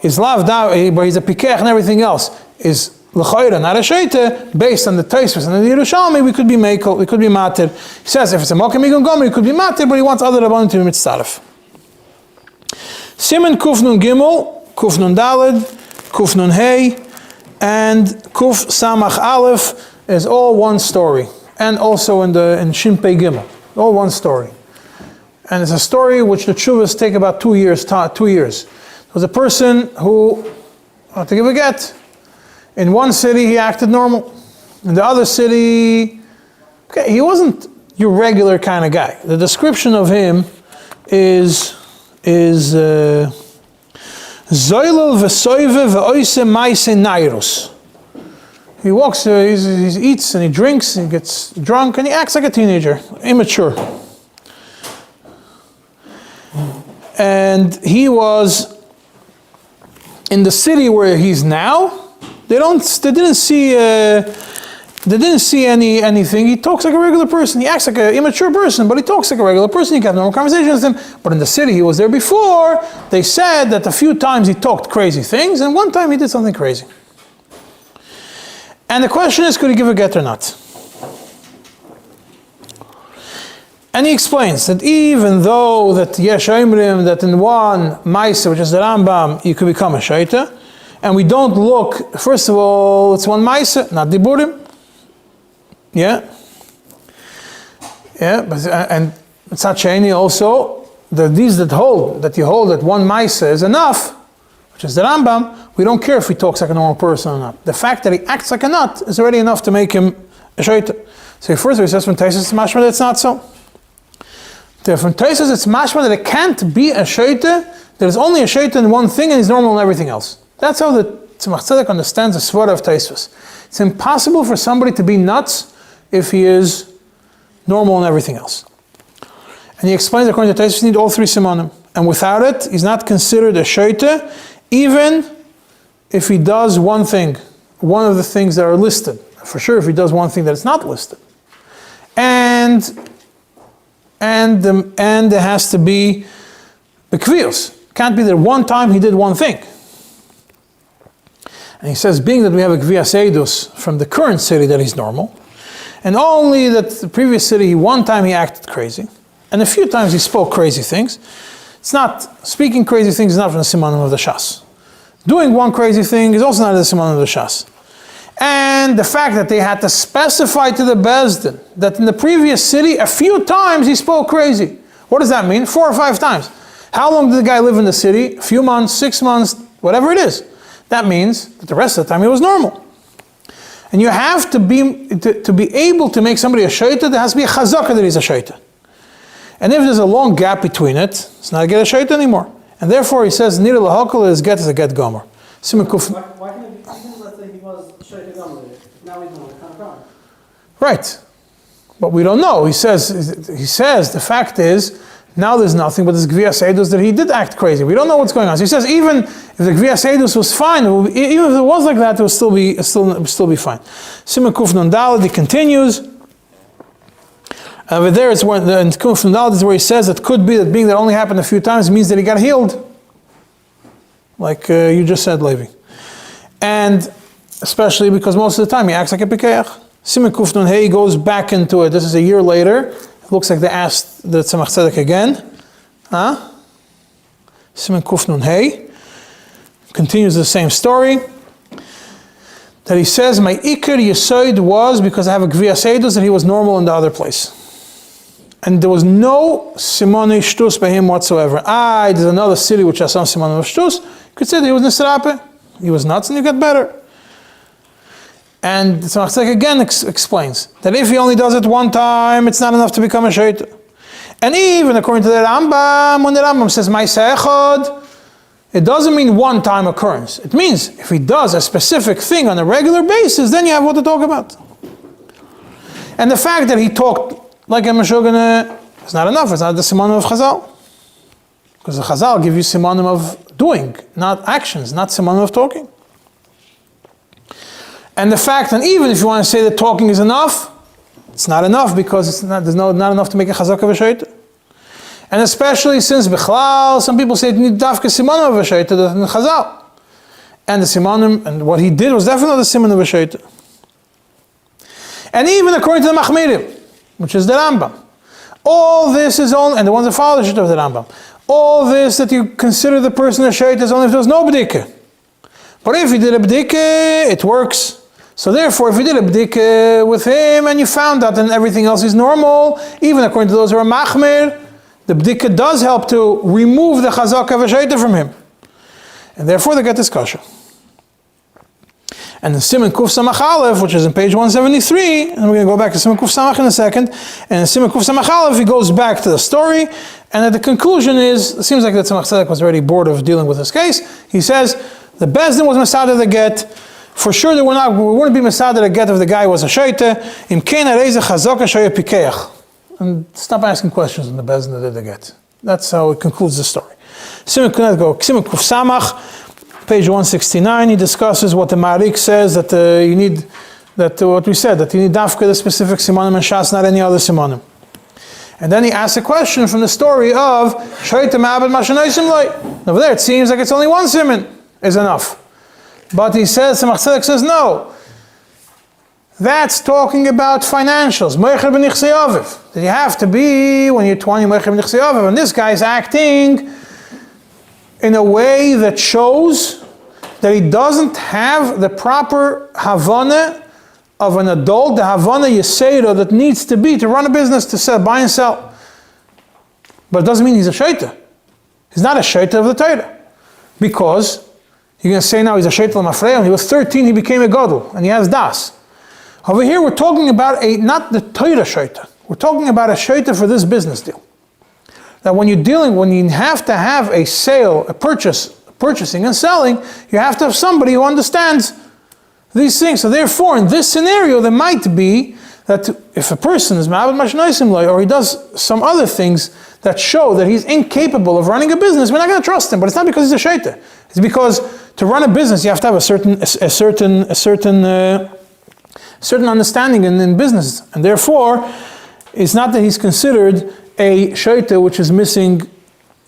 is lavd out, but he's a pikech and everything else, is l'chayra, not a shaita, based on the Tosfos and the Yerushalmi, we could be mekel, we could be matir. He says, if it's a mokem igun gomer, he could be matir, but he wants other rabbanim to be mitzaref. Siman kuf nun gimel, kuf nun daled, kuf nun hey, and kuf samach aleph is all one story. And also in Shin Pei Gimel, all one story. And it's a story which the tshuvas take about 2 years. There was a person who wanted to give a get. In one city he acted normal. In the other city, okay, he wasn't your regular kind of guy. The description of him is Zoilel v'soive v'oise maise nairus. He walks, he eats and he drinks, he gets drunk and he acts like a teenager, immature. And he was in the city where he's now. They didn't see anything. He talks like a regular person. He acts like an immature person, but he talks like a regular person. You can have normal conversations with him. But in the city he was there before, they said that a few times he talked crazy things, and one time he did something crazy. And the question is, could he give a get or not? And he explains that even though that yesh omrim, that in one maisa, which is the Rambam, you could become a shaita, and we don't look, first of all, it's one maisa, not diburim. Yeah, but and it's not sheni also, that these that hold, that you hold that one maisa is enough, which is the Rambam, we don't care if he talks like a normal person or not. The fact that he acts like a nut is already enough to make him a shaita. So first he says from Tosfos it's mashma that it's not so. From Tosfos it's mashma that it can't be a shaita, there's only a shaita in one thing and he's normal in everything else. That's how the Tzemach Tzedek understands the svara of Tosfos. It's impossible for somebody to be nuts if he is normal in everything else. And he explains that according to Tosfos you need all three simanim. And without it, he's not considered a shaita, even if he does one thing, one of the things that are listed. For sure, if he does one thing that is not listed. And there has to be bekvios. Can't be that one time he did one thing. And he says, being that we have a kvias eidus from the current city that he's normal, and only that the previous city, one time he acted crazy, and a few times he spoke crazy things, It's not, speaking crazy things is not from the simanim of the shas. Doing one crazy thing is also not the simanim of the shas. And the fact that they had to specify to the Bezdin that in the previous city, a few times he spoke crazy. What does that mean? 4 or 5 times. How long did the guy live in the city? A few months, 6 months, whatever it is. That means that the rest of the time he was normal. And you have to be able to make somebody a shaita, there has to be a chazaka that he's a shaita. And if there's a long gap between it, it's not a get a shaita anymore. And therefore he says, nira lahakal is get as a get gomer. Why can it be, even let's say he was shaita gomer, now we know it kind of wrong. Right. But we don't know. He says the fact is, now there's nothing but this Gviyas Eidus that he did act crazy. We don't know what's going on. So he says even if the Gviyas Eidus was fine, even if it was like that, it would still be fine. Siman Kuf Nun Daled, he continues. Over there, it's where in Kuf Nun Daled is where he says it could be that being that only happened a few times means that he got healed. Like you just said, Levi. And especially because most of the time he acts like a Pikeach. Siman Kuf Nun Hey goes back into it. This is a year later. Looks like they asked the Tzemach Tzedek again. Siman Kuf Nun Hey continues the same story. That he says, my Iker Yesoid was because I have a Gviyas Eidus and he was normal in the other place. And there was no Simone Shtus by him whatsoever. There's another city which has some Simone of Shtus. You could say that he was Nisrape. He was nuts and he got better. And the Tzemach Tzedek again explains that if he only does it one time, it's not enough to become a shaita. And even according to the Rambam, when the Rambam says Ma'aseh Echad, it doesn't mean one time occurrence. It means if he does a specific thing on a regular basis, then you have what to talk about. And the fact that he talked like a Meshuggah is not enough. It's not the simanim of Chazal. Because the Chazal give you simanim of doing, not actions, not simanim of talking. And the fact, and even if you want to say that talking is enough, it's not enough because there's not enough to make a chazaka of a shaita. And especially since Bichlal, some people say it need dafka simanim of a shaita than chazal. And the simanim, and what he did was definitely the siman of a shaita. And even according to the Machmirim, which is the Rambam, all this is only, and the ones that follow the shaita of the Rambam, all this that you consider the person a shaita is only if there was no b'dikah. But if he did a b'dikah, it works. So therefore, if you did a b'dikah with him and you found out that everything else is normal, even according to those who are machmir, the b'dikah does help to remove the chazaka of a shaita from him. And therefore they get this kasha. And the Siman Kuf Samach Aleph, which is in page 173, and we're going to go back to Siman Kuf Samach in a second, and in Siman Kuf Samach Aleph he goes back to the story, and at the conclusion is, it seems like the Tzemach Tzedek was already bored of dealing with this case. He says, the Bezdin was Masada the get. For sure we wouldn't be Masada the get if the guy was a shaita. Im Kena Reiza Chazaka Shaya Pikeach. And stop asking questions in the Bezdin that did the get. That's how it concludes the story. Siman Kuf Samach, page 169, he discusses what the Marik says, that you need, what we said, that you need dafka the specific simanim and shas, not any other simanim. And then he asks a question from the story of Shaita Ma'abed Mashanoisim Loi. Over there it seems like it's only one siman is enough. But he says, Tzemach Tzedek says, no. That's talking about financials. Moicher b'nichsei aviv. That you have to be, when you're 20, moicher b'nichsei aviv. And this guy's acting in a way that shows that he doesn't have the proper havana of an adult, the havana yeseda that needs to be to run a business, to sell, buy and sell. But it doesn't mean he's a shaita. He's not a shaita of the Torah. Because you're going to say now he's a shaita l'mafreya. When he was 13, he became a gadol, and he has das. Over here, we're talking about not the Torah shaita. We're talking about a shaita for this business deal. That when you have to have a sale, purchasing and selling, you have to have somebody who understands these things. So therefore, in this scenario, there might be that if a person is ma'abed mashnoisim loy, or he does some other things that show that he's incapable of running a business, we're not going to trust him. But it's not because he's a shaita. It's because to run a business, you have to have a certain understanding in business, and therefore, it's not that he's considered a shaita which is missing,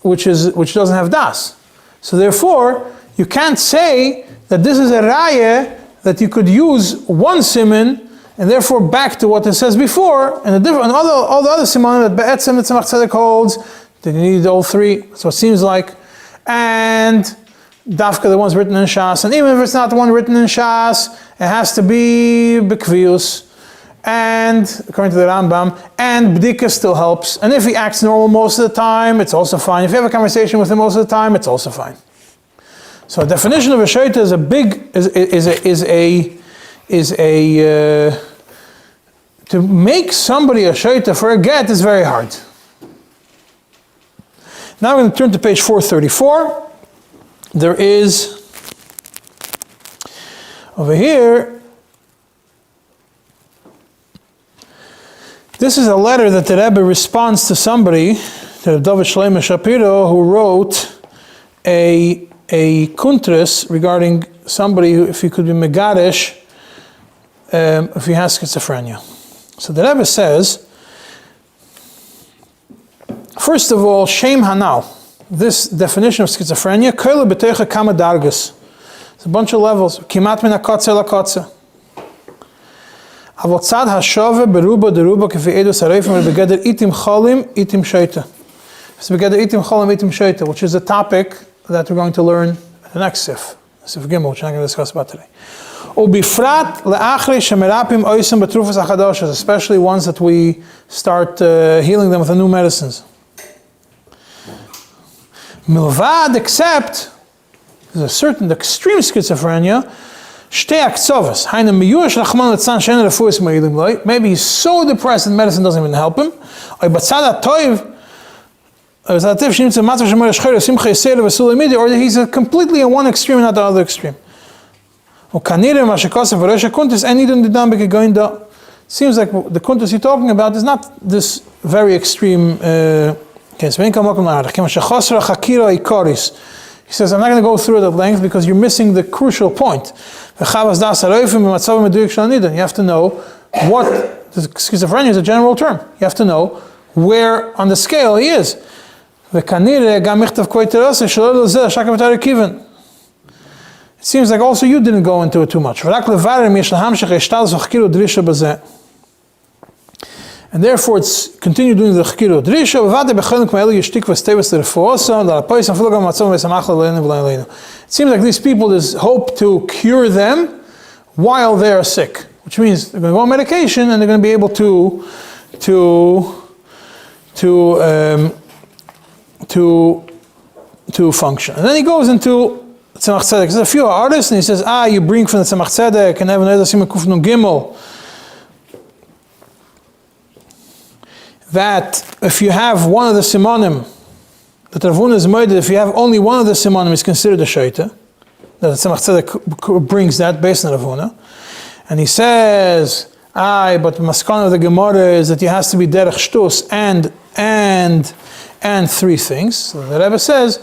which doesn't have das. So therefore, you can't say that this is a raya that you could use one siman, and therefore back to what it says before, and all the other siman that Be'etzem the Tzemach Tzedek holds, Then you need all three. So it seems like, and Dafka, the one's written in Shas, and even if it's not the one written in Shas, it has to be Bekvius, and according to the Rambam, and Bdika still helps. And if he acts normal most of the time, it's also fine. If you have a conversation with him most of the time, it's also fine. So the definition of a shaita to make somebody a shaita for a get is very hard. Now we're going to turn to page 434. There is, over here, this is a letter that the Rebbe responds to somebody, to David Shlomo Shapiro, who wrote a kuntris regarding somebody who, if he could be Megadish, if he has schizophrenia. So the Rebbe says, first of all, Shem Hanal, this definition of schizophrenia, Koile B'teicha Kama Dargas. It's a bunch of levels. Kimat min hakotze lakotze. Avot tzad hashove beruba deruba kefi edus hareifim begeder itim cholim itim sheita. It's begeder itim cholim itim sheita, which is a topic that we're going to learn in the next sif. Sif Gimel, which I'm not going to discuss about today. Ubifrat le'achrei shemerapim oisem betrufas achadoshas, especially ones that we start healing them with the new medicines. Milvad, except there's a certain extreme schizophrenia. Maybe he's so depressed that medicine doesn't even help him. Or that he's completely in one extreme and not the other extreme. It seems like the kuntas you're talking about is not this very extreme case. He says, I'm not going to go through it at length because you're missing the crucial point. You have to know what, schizophrenia is a general term. You have to know where on the scale he is. It seems like also you didn't go into it too much. And therefore it's continue doing the chkiru drisha. It seems like these people, there's hope to cure them while they are sick, which means they're going to go on medication and they're going to be able to function. And then he goes into Tzemach Tzedek. There's a few artists, and he says, you bring from the Tzemach Tzedek and have another Siman Kuf Nun Gimel, that if you have one of the simanim, that Ravuna is murdered, if you have only one of the simanim, is considered a shaita. That the Tzemach Tzedek brings that based on Ravuna. And he says, but the maskana of the Gemara is that it has to be derech shtus and three things. So the Rebbe says,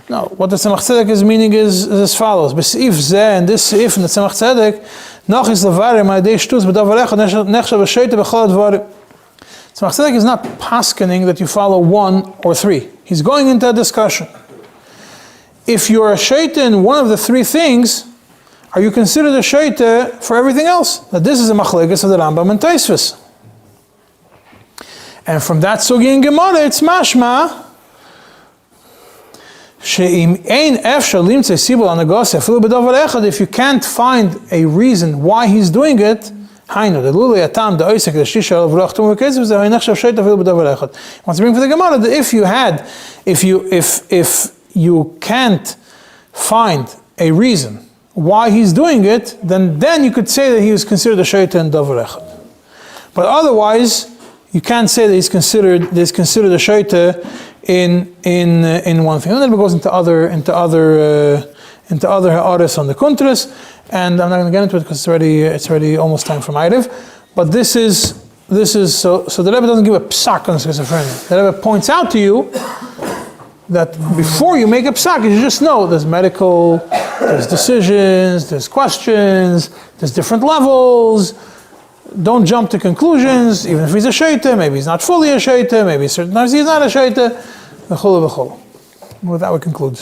no, what the Tzemach Tzedek is meaning is as follows. B'seif zeh, and this seif in the Tzemach Tzedek, noch is levarim al yedei shtus b'davar echad nechshav shaita b'chol advarim. Tzemach Tzedek is not paskening that you follow one or three. He's going into a discussion. If you're a shaita in one of the three things, are you considered a shaita for everything else? That this is a machlekes of the Rambam and Tosfos. And from that sugi in Gemara, it's mashma she'im ein efshar limtzei sibul anagos afilu b'davar echad. If you can't find a reason why he's doing it, hainu the luli atam the oisek the shisha of roch tum v'kezv the hainach shav shaita afilu b'davar echad. Wants to bring for the Gemara that if you can't find a reason why he's doing it, then you could say that he was considered a shaita in davar echad. But otherwise, you can't say that he's considered a shaita in one thing. And then it goes into other ha'aris on the kuntras, and I'm not going to get into it because it's already almost time for Ma'ariv. But this is so the Rebbe doesn't give a psak on schizophrenia. The Rebbe points out to you that before you make a psak, you just know there's medical, there's decisions, there's questions, there's different levels. Don't jump to conclusions, even if he's a shaita, maybe he's not fully a shaita, maybe certain times he's not a shaita. With that we conclude.